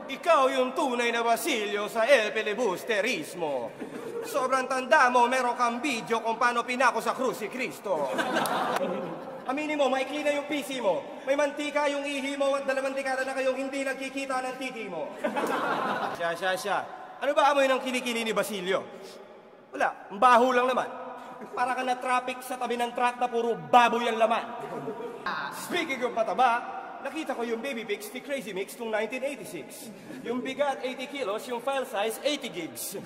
Ikaw yung tunay na Basilio sa El Filibusterismo. Sobrang tanda mo, meron kang video kung paano pinako sa krus si Kristo. Aminin mo, maikli na yung PC mo. May mantika yung ihi mo at 2 dekada na kayong hindi nagkikita ng titi mo. Siya. Ano ba amoy ng kilikili ni Basilio? Wala, baho lang naman. Para ka na traffic sa tabi ng truck na puro baboy ang laman. Speaking of pataba, nakita ko yung baby pics ni Crazy Mix noong 1986. Yung bigat 80 kilos, yung file size 80 gigs.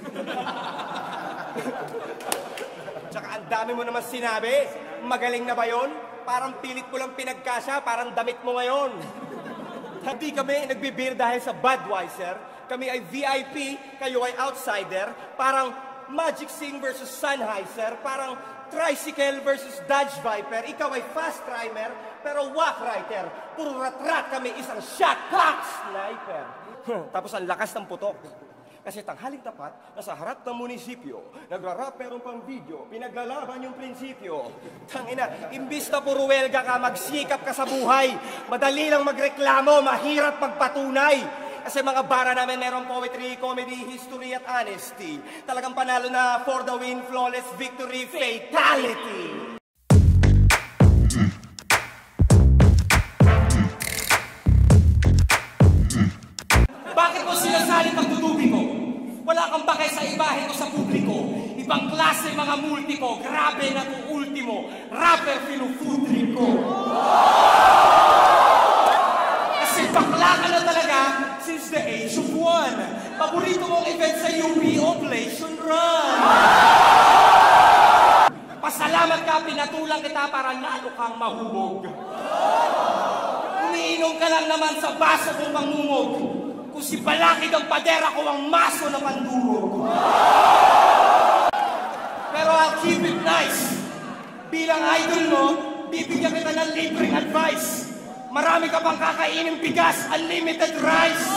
Tsaka ang dami mo naman sinabi. Magaling na ba yun? Parang pilit mo lang pinagkasya, parang damit mo ngayon. Hindi kami nagbibir dahil sa Budweiser. Kami ay VIP, kayo ay outsider. Parang Magic Sing versus Sennheiser. Parang Tricycle versus Dodge Viper. Ikaw ay fast rhymer, pero walk writer. Puro rat-rat kami, isang shot clock sniper. Tapos ang lakas ng putok. Kasi tanghaling tapat, nasa harap ng munisipyo, nagrarap meron pang video, pinaglalaban yung prinsipyo. Tangina, imbis na puro welga ka, magsikap ka sa buhay. Madali lang magreklamo, mahirap magpatunay. Kasi mga bara namin merong poetry, comedy, history at honesty. Talagang panalo na for the win, flawless victory, fatality. Bakit mo sinasaling pagtutubi ko? Wala kang bakay sa ibahe ko sa publiko. Ibang klase mga multi ko. Grabe na kung ultimo. Rapper pinufutri ko. Kasi bakla ka na talaga since the age of 1. Paborito mong event sa UP, Operation Run. Pasalamat ka, pinatulang kita para nalo kang mahubog. Umiinom ka lang naman sa baso kong pangungog. Kung si Balakid ang padera ko ang maso na pandurog. Pero I'll keep it nice. Bilang idol mo, bibigyan kita ng libreng advice. Marami ka pang kakainin bigas, unlimited rice.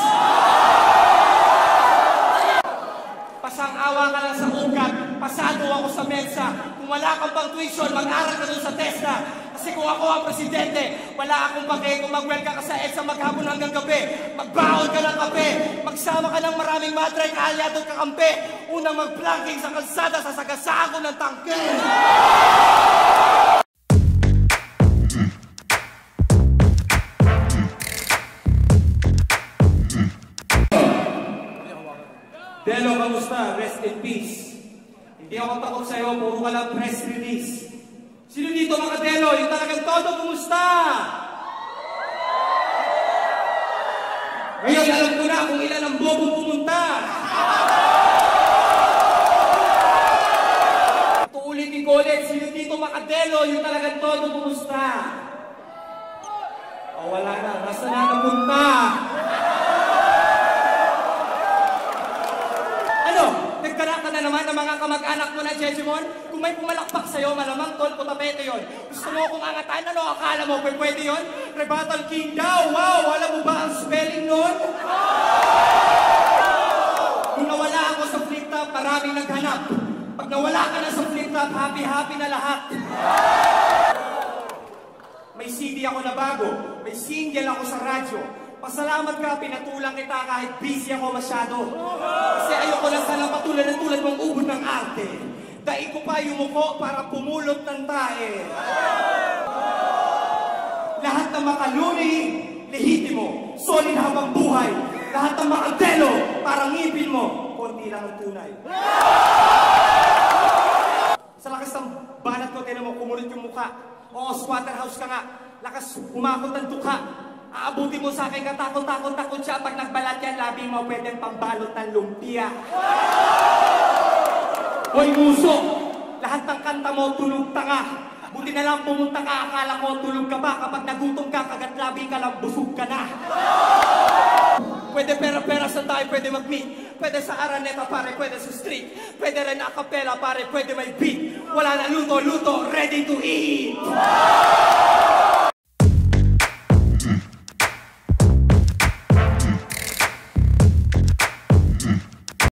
Pasang-awa ka lang sa ugat, pasado ako sa mensa. Kung wala kang pang tuition, mag-aral ka dun sa TESDA. Kasi kung ako ang presidente, wala akong pake kung mag-welcome ka sa EDSA maghapon hanggang gabi. Magbaon ka ng kape, magsama ka ng maraming madre, kaalyado kakampi. Unang mag-planking sa kalsada, sasagasaan ko ng tangke. Delo, kamusta? Rest in peace. Hindi ako takot sa'yo, puro ka lang press release. Sino dito mga Delo? Yung talagang todo, kumusta? Ngayon, alam ko na kung ilan ang bobo pumunta. Tuulitin ko ulit, sino dito mga Delo? Yung talagang todo, kumusta? O, wala na. Nasa na napunta? Nagkala ka na naman ng mga kamag-anak mo na Jejimon? Kung may pumalakpak sa'yo, malamang tol ko tapete yun. Gusto mo akong angatan? Ano akala mo? Pwede yun? Rebuttal King daw! Wow! Alam mo ba ang spelling nun? Nung nawala ako sa flip top, maraming naghanap. Pag nawala ka na sa flip top, happy-happy na lahat. May CD ako na bago. May single ako sa radyo. Pasalamat ka, pinatulang kita kahit busy ako masyado. Kasi ayoko lang sana patulan ng tulad mong ubod ng arte. Daig ko pa yung muko para pumulot ng tae. Lahat ng makaluni, lehitimo, solid habang buhay. Lahat ng makadelo, parang ngipin mo, konti lang ang tunay. Sa lakas ng banat ko, tinan mo, kumulot yung mukha. Oo, squatter house ka nga. Lakas, umakot ng tukha. Aabuti mo sa akin, katakot-takot-takot siya. Pag nagbalat yan, labi mo, pwedeng pambalot ng lumpia. Hoy, muso! Lahat ng kanta mo, tulog tanga. Buti na lang pumunta ka, akala ko tulog ka ba? Kapag nagutom ka, kagat labi ka lang, busog ka na. Pwede pera-pera sa tayo, pwede mag-meet. Pwede sa Araneta, pare, pwede sa street. Pwede rin a cappella, pare, pwede may beat. Wala na luto, ready to eat.